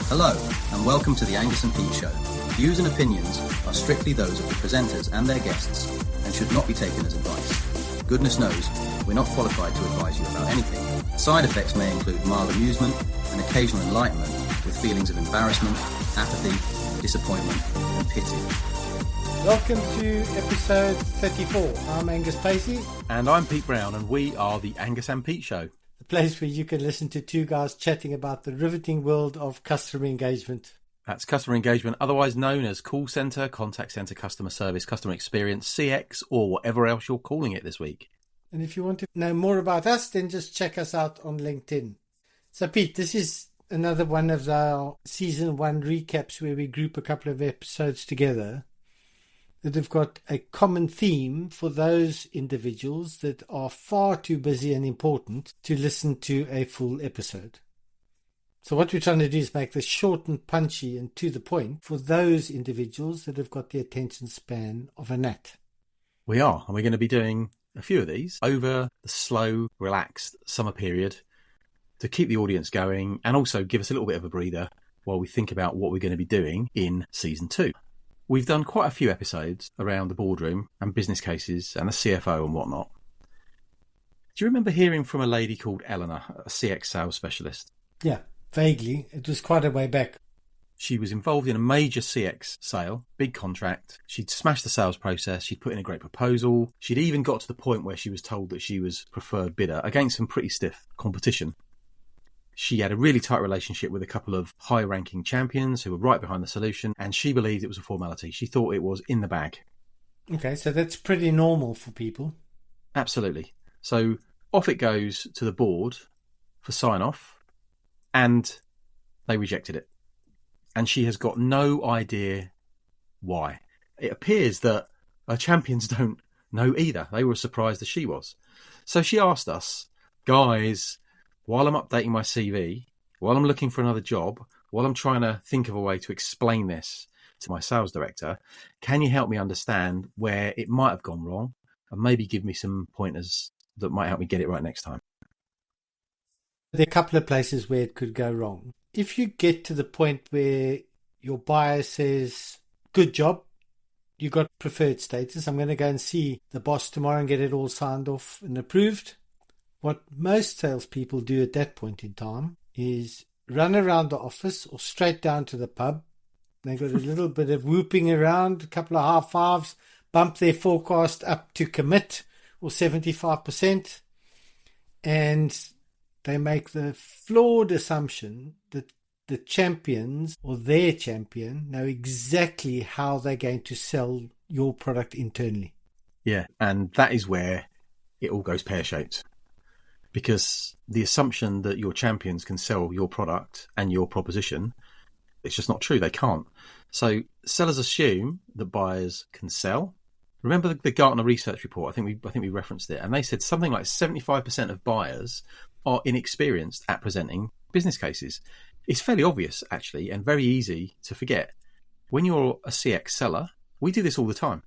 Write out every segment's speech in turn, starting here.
Hello, and welcome to the Angus and Pete Show. Views and opinions are strictly those of the presenters and their guests and should not be taken as advice. Goodness knows, we're not qualified to advise you about anything. Side effects may include mild amusement and occasional enlightenment with feelings of embarrassment, apathy, disappointment and pity. Welcome to episode 34. I'm Angus Pacey. And I'm Pete Brown, and we are the Angus and Pete Show. The place where you can listen to two guys chatting about the riveting world of customer engagement. That's customer engagement, otherwise known as call centre, contact centre, customer service, customer experience, CX, or whatever else you're calling it this week. And if you want to know more about us, then just check us out on LinkedIn. So, Pete, this is another one of our season 1 recaps where we group a couple of episodes together that have got a common theme for those individuals that are far too busy and important to listen to a full episode. So what we're trying to do is make this short and punchy and to the point for those individuals that have got the attention span of a gnat. We are, and we're going to be doing a few of these over the slow, relaxed summer period to keep the audience going and also give us a little bit of a breather while we think about what we're going to be doing in season 2. We've done quite a few episodes around the boardroom and business cases and the CFO and whatnot. Do you remember hearing from a lady called Eleanor, a CX sales specialist? Yeah, vaguely. It was quite a way back. She was involved in a major CX sale, big contract. She'd smashed the sales process. She'd put in a great proposal. She'd even got to the point where she was told that she was preferred bidder against some pretty stiff competition. She had a really tight relationship with a couple of high-ranking champions who were right behind the solution, and she believed it was a formality. She thought it was in the bag. Okay, so that's pretty normal for people. Absolutely. So off it goes to the board for sign-off, and they rejected it. And she has got no idea why. It appears that her champions don't know either. They were as surprised as she was. So she asked us, guys, while I'm updating my CV, while I'm looking for another job, while I'm trying to think of a way to explain this to my sales director, can you help me understand where it might have gone wrong and maybe give me some pointers that might help me get it right next time? There are a couple of places where it could go wrong. If you get to the point where your buyer says, good job, you got preferred status, I'm going to go and see the boss tomorrow and get it all signed off and approved. What most salespeople do at that point in time is run around the office or straight down to the pub. They got a little bit of whooping around, a couple of half fives, bump their forecast up to commit or 75%, and they make the flawed assumption that the champions or their champion know exactly how they're going to sell your product internally. Yeah, and that is where it all goes pear-shaped. Because the assumption that your champions can sell your product and your proposition, it's just not true. They can't. So sellers assume that buyers can sell. Remember the Gartner research report? I think we referenced it, and they said something like 75% of buyers are inexperienced at presenting business cases. It's fairly obvious, actually, and very easy to forget. When you're a CX seller, we do this all the time.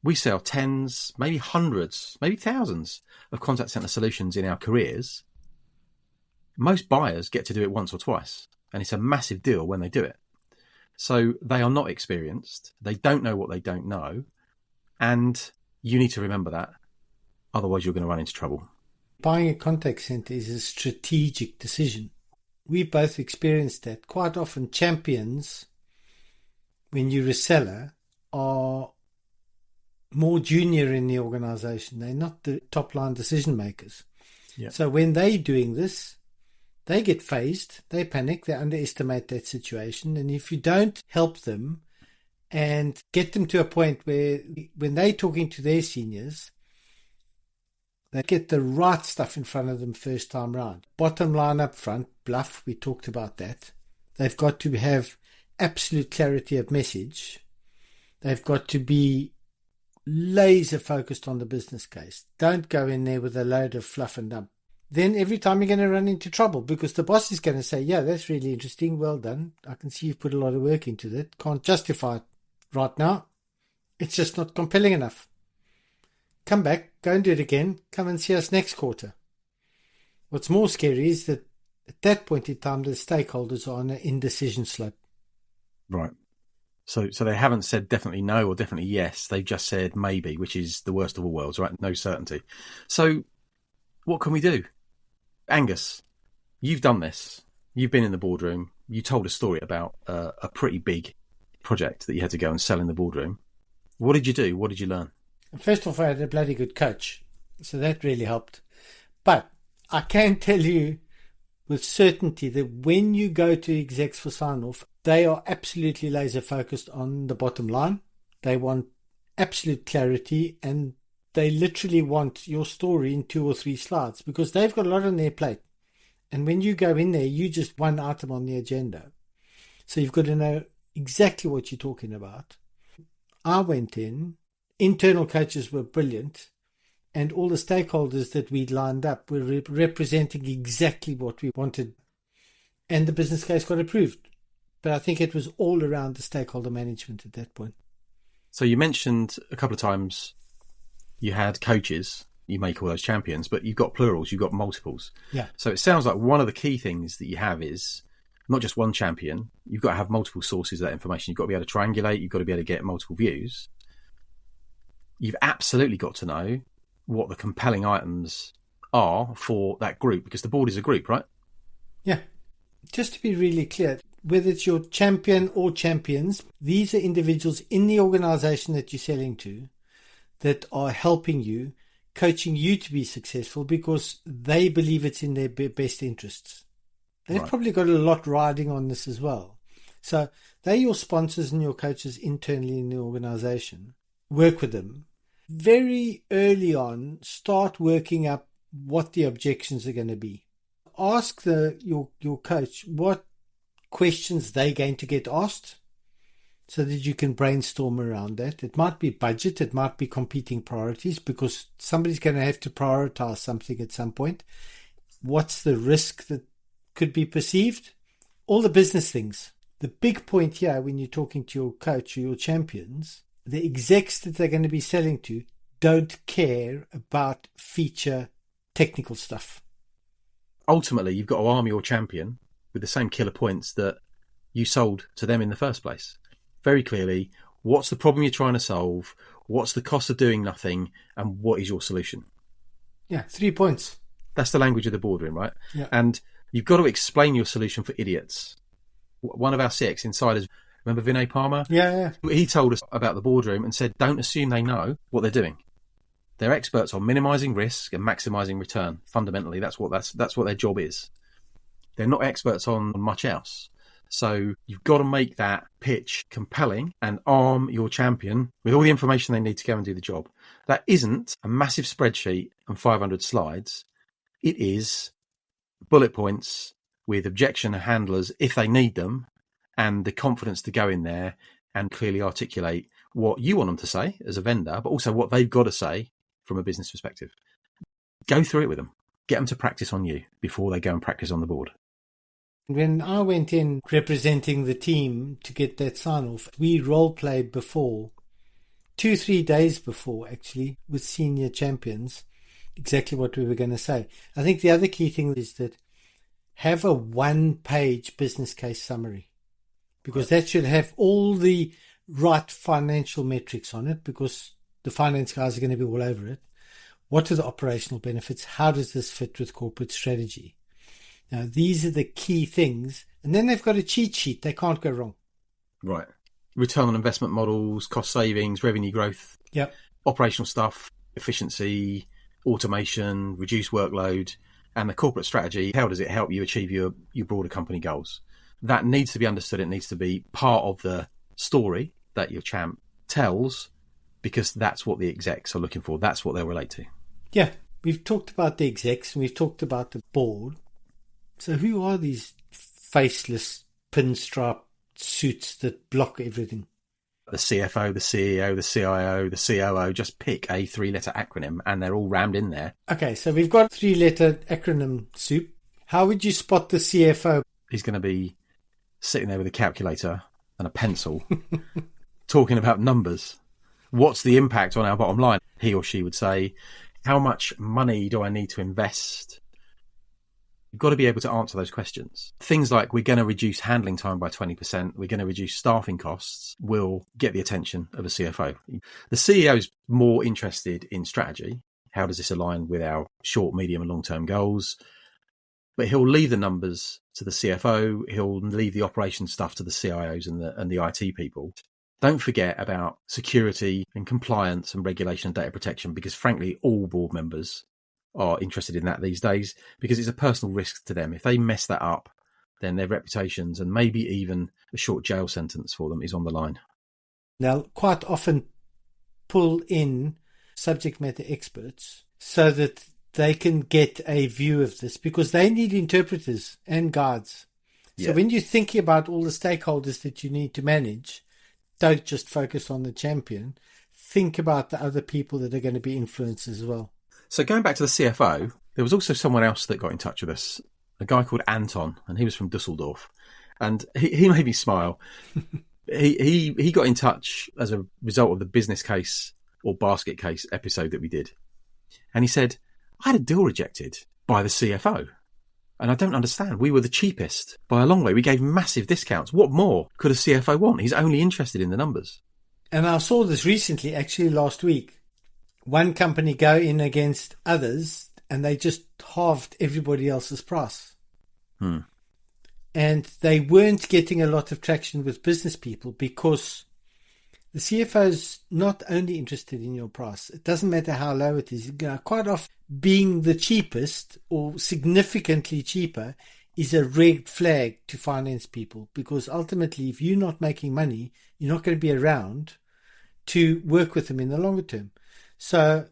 We sell tens, maybe hundreds, maybe thousands of contact center solutions in our careers. Most buyers get to do it once or twice, and it's a massive deal when they do it. So they are not experienced. They don't know what they don't know. And you need to remember that. Otherwise, you're going to run into trouble. Buying a contact center is a strategic decision. We've both experienced that. Quite often, champions, when you're a seller, are more junior in the organization. They're not the top line decision makers. Yeah. So when they're doing this, they get phased, they panic, they underestimate that situation. And if you don't help them and get them to a point where when they're talking to their seniors, they get the right stuff in front of them first time round. Bottom line up front, bluff, we talked about that. They've got to have absolute clarity of message. They've got to be laser focused on the business case. Don't go in there with a load of fluff and dump. Then every time you're going to run into trouble because the boss is going to say, yeah, that's really interesting. Well done. I can see you've put a lot of work into that. Can't justify it right now. It's just not compelling enough. Come back, go and do it again. Come and see us next quarter. What's more scary is that At that point in time, the stakeholders are on an indecision slope. Right. So they haven't said definitely no or definitely yes. They've just said maybe, which is the worst of all worlds, right? No certainty. So what can we do? Angus, you've done this. You've been in the boardroom. You told a story about a pretty big project that you had to go and sell in the boardroom. What did you do? What did you learn? First of all, I had a bloody good coach. So that really helped. But I can tell you with certainty that when you go to execs for sign-off, they are absolutely laser focused on the bottom line. They want absolute clarity, and they literally want your story in 2 or 3 slides because they've got a lot on their plate. And when you go in there, you just one item on the agenda. So you've got to know exactly what you're talking about. I went in, internal coaches were brilliant, and all the stakeholders that we'd lined up were representing exactly what we wanted. And the business case got approved. But I think it was all around the stakeholder management at that point. So you mentioned a couple of times you had coaches. You may call those champions, but you've got plurals, you've got multiples. Yeah. So it sounds like one of the key things that you have is not just one champion. You've got to have multiple sources of that information. You've got to be able to triangulate. You've got to be able to get multiple views. You've absolutely got to know what the compelling items are for that group, because the board is a group, right? Yeah. Just to be really clear, whether it's your champion or champions, these are individuals in the organization that you're selling to that are helping you, coaching you to be successful because they believe it's in their best interests. They've probably got a lot riding on this as well. So they're your sponsors and your coaches internally in the organization. Work with them. Very early on, start working up what the objections are going to be. Ask your coach what questions they're going to get asked so that you can brainstorm around that. It might be budget, it might be competing priorities because somebody's going to have to prioritize something at some point. What's the risk that could be perceived? All the business things. The big point here when you're talking to your coach or your champions, the execs that they're going to be selling to don't care about feature technical stuff. Ultimately, you've got to arm your champion with the same killer points that you sold to them in the first place. Very clearly, what's the problem you're trying to solve? What's the cost of doing nothing? And what is your solution? Yeah, 3 points. That's the language of the boardroom, right? Yeah. And you've got to explain your solution for idiots. One of our CX insiders, remember Vinay Palmer? Yeah. He told us about the boardroom and said, don't assume they know what they're doing. They're experts on minimizing risk and maximizing return. Fundamentally, that's what their job is. They're not experts on much else. So you've got to make that pitch compelling and arm your champion with all the information they need to go and do the job. That isn't a massive spreadsheet and 500 slides. It is bullet points with objection handlers if they need them, and the confidence to go in there and clearly articulate what you want them to say as a vendor, but also what they've got to say from a business perspective. Go through it with them. Get them to practice on you before they go and practice on the board. When I went in representing the team to get that sign-off, we role-played before, 2-3 days before actually, with senior champions, exactly what we were going to say. I think the other key thing is that have a 1-page business case summary, because that should have all the right financial metrics on it, because the finance guys are going to be all over it. What are the operational benefits? How does this fit with corporate strategy? Now, these are the key things. And then they've got a cheat sheet. They can't go wrong. Right. Return on investment models, cost savings, revenue growth, Yep. operational stuff, efficiency, automation, reduce workload, and the corporate strategy. How does it help you achieve your broader company goals? That needs to be understood. It needs to be part of the story that your champ tells, because that's what the execs are looking for. That's what they'll relate to. Yeah. We've talked about the execs and we've talked about the board. So who are these faceless pinstripe suits that block everything? The CFO, the CEO, the CIO, the COO, just pick a 3-letter acronym and they're all rammed in there. Okay, so we've got 3-letter acronym soup. How would you spot the CFO? He's going to be sitting there with a calculator and a pencil talking about numbers. What's the impact on our bottom line? He or she would say, how much money do I need to invest? You've got to be able to answer those questions. Things like we're going to reduce handling time by 20%, we're going to reduce staffing costs will get the attention of a CFO. The CEO is more interested in strategy. How does this align with our short, medium and long-term goals? But he'll leave the numbers to the CFO. He'll leave the operations stuff to the CIOs and the IT people. Don't forget about security and compliance and regulation and data protection, because frankly, all board members are interested in that these days, because it's a personal risk to them. If they mess that up, then their reputations and maybe even a short jail sentence for them is on the line. They'll quite often pull in subject matter experts so that they can get a view of this, because they need interpreters and guides. So when you're thinking about all the stakeholders that you need to manage, don't just focus on the champion. Think about the other people that are going to be influenced as well. So going back to the CFO, there was also someone else that got in touch with us, a guy called Anton, and he was from Dusseldorf. And he made me smile. he got in touch as a result of the business case or basket case episode that we did. And he said, I had a deal rejected by the CFO. And I don't understand. We were the cheapest by a long way. We gave massive discounts. What more could a CFO want? He's only interested in the numbers. And I saw this recently, actually last week. One company go in against others and they just halved everybody else's price. And they weren't getting a lot of traction with business people because the CFO's not only interested in your price. It doesn't matter how low it is. Quite often being the cheapest or significantly cheaper is a red flag to finance people, because ultimately if you're not making money, you're not going to be around to work with them in the longer term. So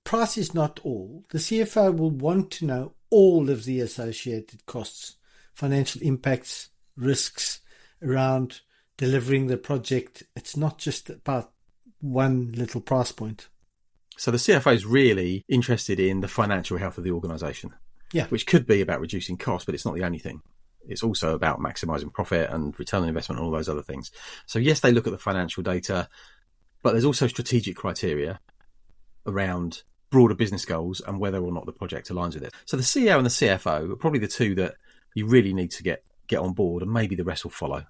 price is not all. The CFO will want to know all of the associated costs, financial impacts, risks around delivering the project. It's not just about one little price point. So the CFO is really interested in the financial health of the organisation, which could be about reducing costs, but it's not the only thing. It's also about maximising profit and return on investment and all those other things. So yes, they look at the financial data, but there's also strategic criteria around broader business goals and whether or not the project aligns with it. So the CEO and the CFO are probably the two that you really need to get on board, and maybe the rest will follow.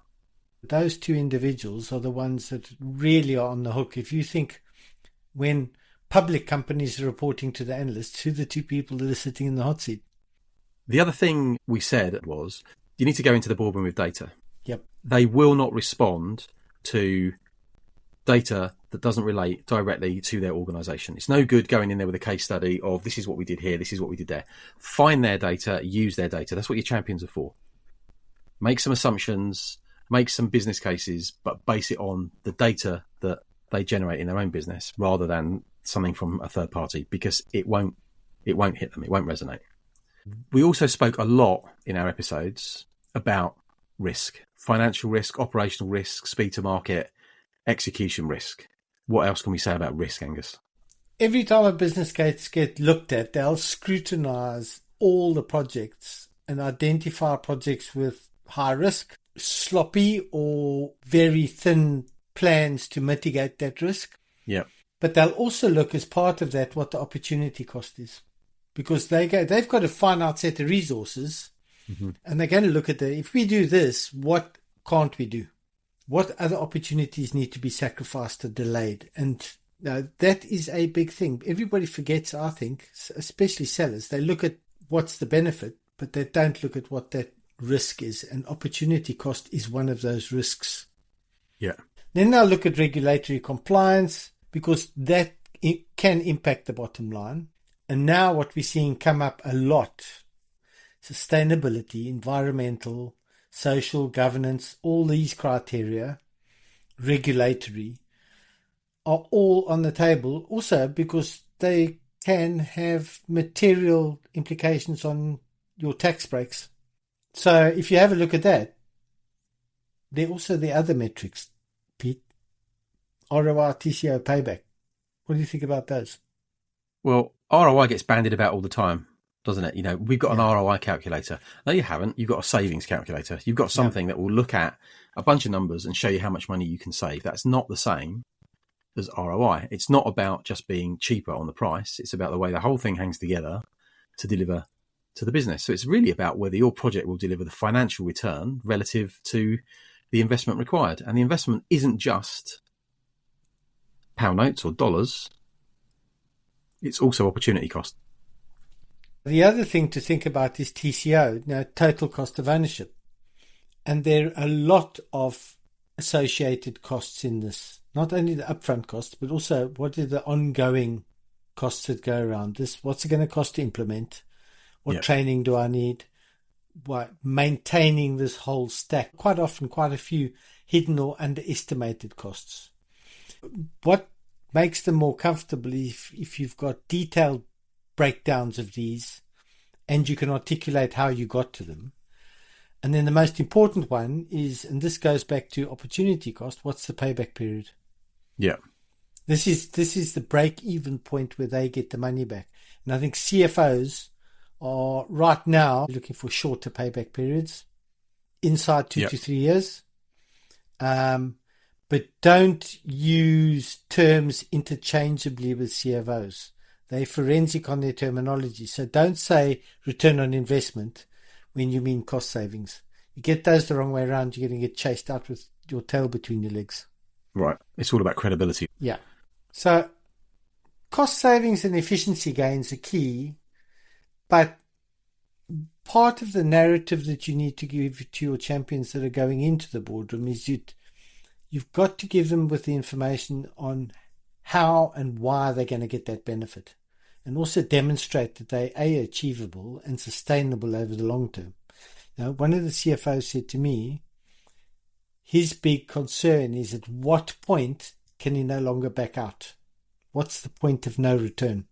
Those two individuals are the ones that really are on the hook. If you think when public companies are reporting to the analysts, who are the two people that are sitting in the hot seat? The other thing we said was you need to go into the boardroom with data. Yep. They will not respond to data that doesn't relate directly to their organisation. It's no good going in there with a case study of this is what we did here, this is what we did there. Find their data, use their data. That's what your champions are for. Make some assumptions, make some business cases, but base it on the data that they generate in their own business rather than something from a third party, because it won't hit them, it won't resonate. We also spoke a lot in our episodes about risk, financial risk, operational risk, speed to market, execution risk. What else can we say about risk, Angus? Every time a business case gets looked at, they'll scrutinise all the projects and identify projects with high risk, sloppy or very thin plans to mitigate that risk. Yeah. But they'll also look as part of that what the opportunity cost is, because they've got a finite set of resources, and they're going to look at if we do this, what can't we do? What other opportunities need to be sacrificed or delayed? And that is a big thing. Everybody forgets, I think, especially sellers. They look at what's the benefit, but they don't look at what that risk is. And opportunity cost is one of those risks. Yeah. Then they'll look at regulatory compliance, because that can impact the bottom line. And now what we're seeing come up a lot, sustainability, environmental, social, governance, all these criteria, regulatory, are all on the table also because they can have material implications on your tax breaks. So if you have a look at that, there are also the other metrics, Pete. ROI, TCO, payback. What do you think about those? Well, ROI gets bandied about all the time, doesn't it? You know, we've got an ROI calculator. No, you haven't. You've got a savings calculator. You've got something that will look at a bunch of numbers and show you how much money you can save. That's not the same as ROI. It's not about just being cheaper on the price. It's about the way the whole thing hangs together to deliver to the business. So it's really about whether your project will deliver the financial return relative to the investment required. And the investment isn't just pound notes or dollars. It's also opportunity cost. The other thing to think about is TCO, total cost of ownership. And there are a lot of associated costs in this. Not only the upfront costs, but also what are the ongoing costs that go around this? What's it going to cost to implement? What training do I need? What maintaining this whole stack? Quite often, quite a few hidden or underestimated costs. What makes them more comfortable if you've got detailed breakdowns of these and you can articulate how you got to them. And then the most important one is, and this goes back to opportunity cost, what's the payback period? Yeah. This is the break-even point where they get the money back. And I think CFOs are right now looking for shorter payback periods, inside 2 to 3 years. But don't use terms interchangeably with CFOs. They're forensic on their terminology. So don't say return on investment when you mean cost savings. You get those the wrong way around, you're going to get chased out with your tail between your legs. Right. It's all about credibility. Yeah. So cost savings and efficiency gains are key, but part of the narrative that you need to give to your champions that are going into the boardroom is you've got to give them with the information on how and why they're going to get that benefit, and also demonstrate that they are achievable and sustainable over the long term. Now, one of the CFOs said to me, his big concern is at what point can he no longer back out? What's the point of no return?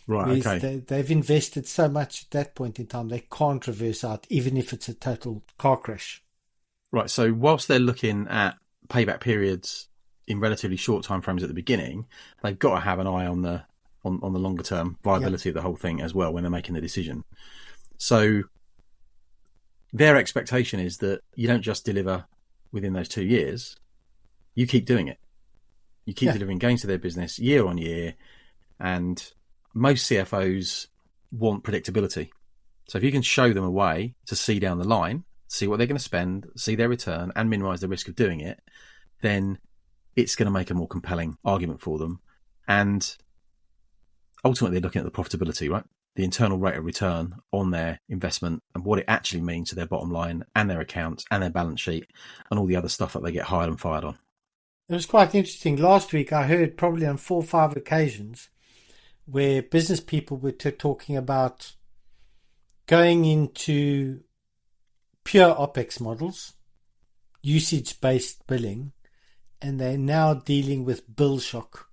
Right, okay. They've invested so much at that point in time, they can't reverse out, even if it's a total car crash. Right, so whilst they're looking at payback periods in relatively short time frames at the beginning, they've got to have an eye on the longer term viability of the whole thing as well when they're making the decision. So their expectation is that you don't just deliver within those 2 years, you keep doing it. You keep delivering gains to their business year on year, and most CFOs want predictability. So if you can show them a way to see down the line, see what they're going to spend, see their return, and minimize the risk of doing it, then it's going to make a more compelling argument for them. And ultimately, they're looking at the profitability, right? The internal rate of return on their investment and what it actually means to their bottom line and their accounts and their balance sheet and all the other stuff that they get hired and fired on. It was quite interesting. Last week, I heard probably on 4 or 5 occasions where business people were talking about going into pure OPEX models, usage-based billing, and they're now dealing with bill shock.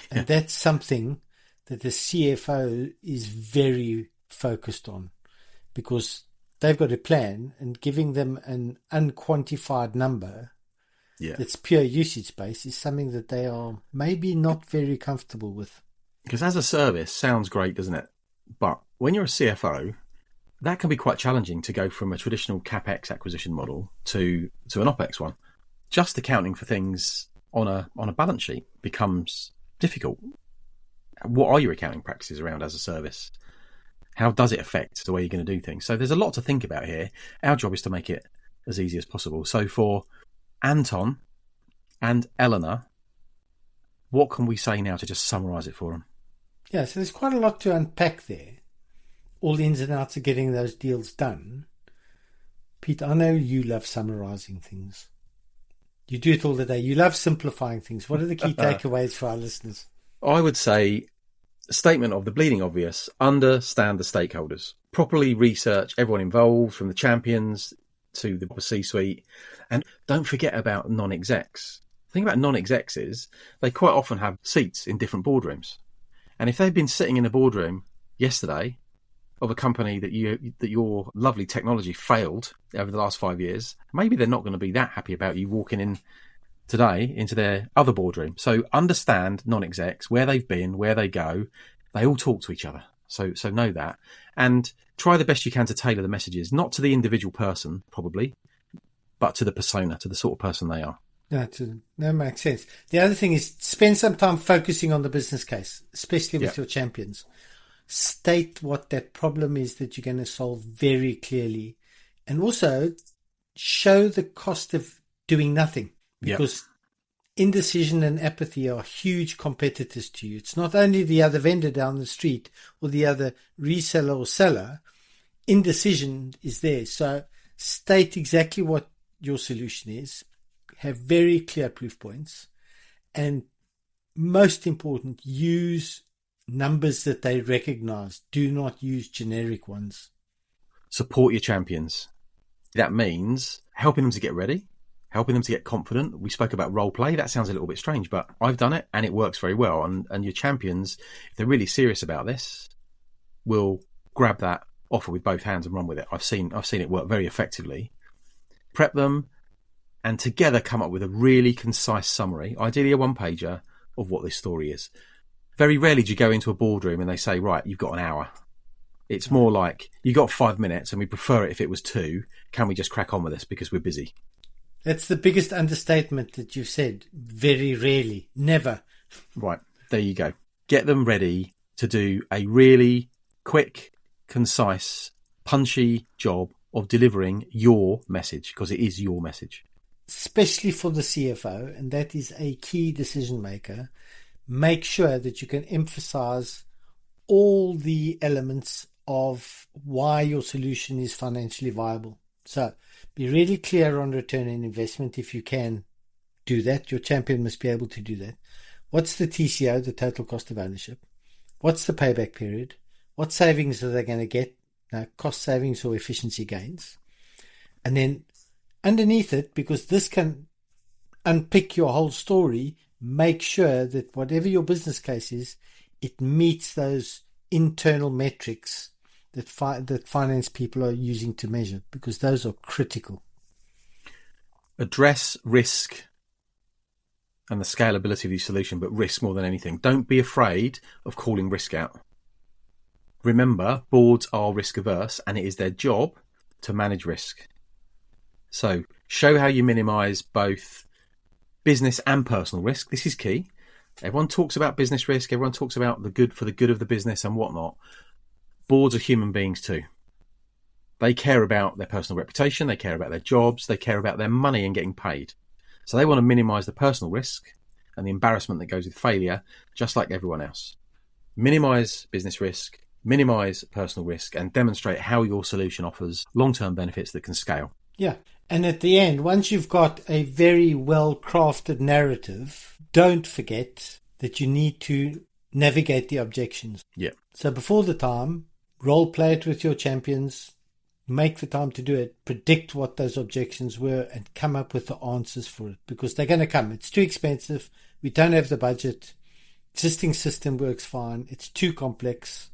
And that's something that the CFO is very focused on, because they've got a plan, and giving them an unquantified number that's pure usage-based is something that they are maybe not very comfortable with. Because as a service, sounds great, doesn't it? But when you're a CFO, that can be quite challenging to go from a traditional CapEx acquisition model to an OPEX one. Just accounting for things on a balance sheet becomes difficult. What are your accounting practices around as a service? How does it affect the way you're going to do things? So there's a lot to think about here. Our job is to make it as easy as possible. So for Anton and Eleanor, what can we say now to just summarise it for them? Yeah, so there's quite a lot to unpack there. All the ins and outs of getting those deals done. Pete, I know you love summarising things. You do it all the day. You love simplifying things. What are the key takeaways for our listeners? I would say a statement of the bleeding obvious: understand the stakeholders, properly research everyone involved, from the champions to the C-suite, and don't forget about non-execs. The thing about non-execs is they quite often have seats in different boardrooms, and if they've been sitting in a boardroom yesterday of a company that your lovely technology failed over the last 5 years, maybe they're not going to be that happy about you walking in today into their other boardroom. So understand non-execs, where they've been, where they go. They all talk to each other. So know that. And try the best you can to tailor the messages, not to the individual person, probably, but to the persona, to the sort of person they are. That makes sense. The other thing is spend some time focusing on the business case, especially with your champions. state what that problem is that you're going to solve very clearly, and also show the cost of doing nothing, because indecision and apathy are huge competitors to you. It's not only the other vendor down the street or the other reseller or seller. Indecision is there. So state exactly what your solution is, have very clear proof points, and most important, use numbers that they recognize. Do not use generic ones. Support your champions. That means helping them to get ready, helping them to get confident. We spoke about role play. That sounds a little bit strange, but I've done it and it works very well. And your champions, if they're really serious about this, will grab that offer with both hands and run with it. I've seen it work very effectively. Prep them and together come up with a really concise summary, ideally a one-pager, of what this story is. Very rarely do you go into a boardroom and they say, right, you've got an hour. It's more like, you got 5 minutes and we prefer it if it was 2. Can we just crack on with this because we're busy? That's the biggest understatement that you've said. Very rarely. Never. Right. There you go. Get them ready to do a really quick, concise, punchy job of delivering your message, because it is your message. Especially for the CFO, and that is a key decision maker. Make sure that you can emphasize all the elements of why your solution is financially viable. So be really clear on return on investment if you can do that. Your champion must be able to do that. What's the TCO, the total cost of ownership? What's the payback period? What savings are they going to get? Cost savings or efficiency gains? And then underneath it, because this can unpick your whole story, make sure that whatever your business case is, it meets those internal metrics that finance people are using to measure, because those are critical. Address risk and the scalability of your solution, but risk more than anything. Don't be afraid of calling risk out. Remember, boards are risk averse and it is their job to manage risk. So show how you minimize both business and personal risk. This is key. Everyone talks about business risk. Everyone talks about the good of the business and whatnot. Boards are human beings too. They care about their personal reputation. They care about their jobs. They care about their money and getting paid. So they want to minimize the personal risk and the embarrassment that goes with failure, just like everyone else. Minimize business risk, minimize personal risk, and demonstrate how your solution offers long-term benefits that can scale. Yeah. And at the end, once you've got a very well-crafted narrative, don't forget that you need to navigate the objections. Yeah. So before the time, role play it with your champions, make the time to do it, predict what those objections were, and come up with the answers for it, because they're going to come. It's too expensive. We don't have the budget. Existing system works fine. It's too complex.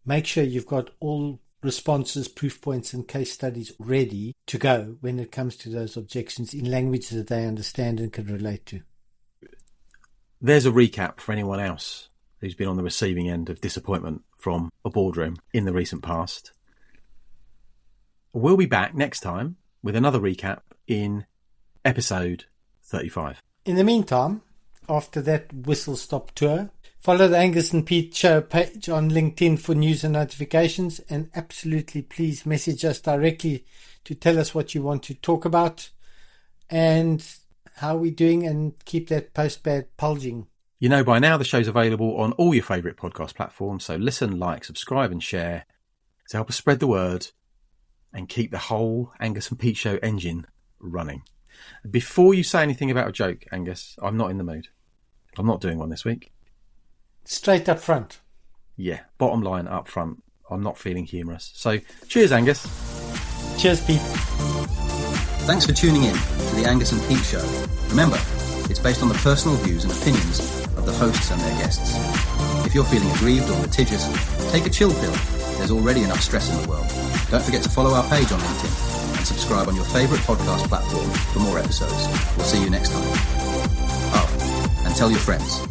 Make sure you've got all responses, proof points, and case studies ready to go when it comes to those objections in language that they understand and can relate to. There's a recap for anyone else who's been on the receiving end of disappointment from a boardroom in the recent past. We'll be back next time with another recap in episode 35. In the meantime, after that whistle-stop tour, follow the Angus and Pete show page on LinkedIn for news and notifications, and absolutely please message us directly to tell us what you want to talk about and how we're doing, and keep that post-bad pulging. You know by now the show's available on all your favourite podcast platforms, so listen, like, subscribe and share to help us spread the word and keep the whole Angus and Pete show engine running. Before you say anything about a joke, Angus, I'm not in the mood. I'm not doing one this week. Straight up front. Yeah, bottom line up front. I'm not feeling humorous. So, cheers, Angus. Cheers, Pete. Thanks for tuning in to the Angus and Pete show. Remember, it's based on the personal views and opinions of the hosts and their guests. If you're feeling aggrieved or litigious, take a chill pill. There's already enough stress in the world. Don't forget to follow our page on LinkedIn and subscribe on your favourite podcast platform for more episodes. We'll see you next time. Oh, and tell your friends.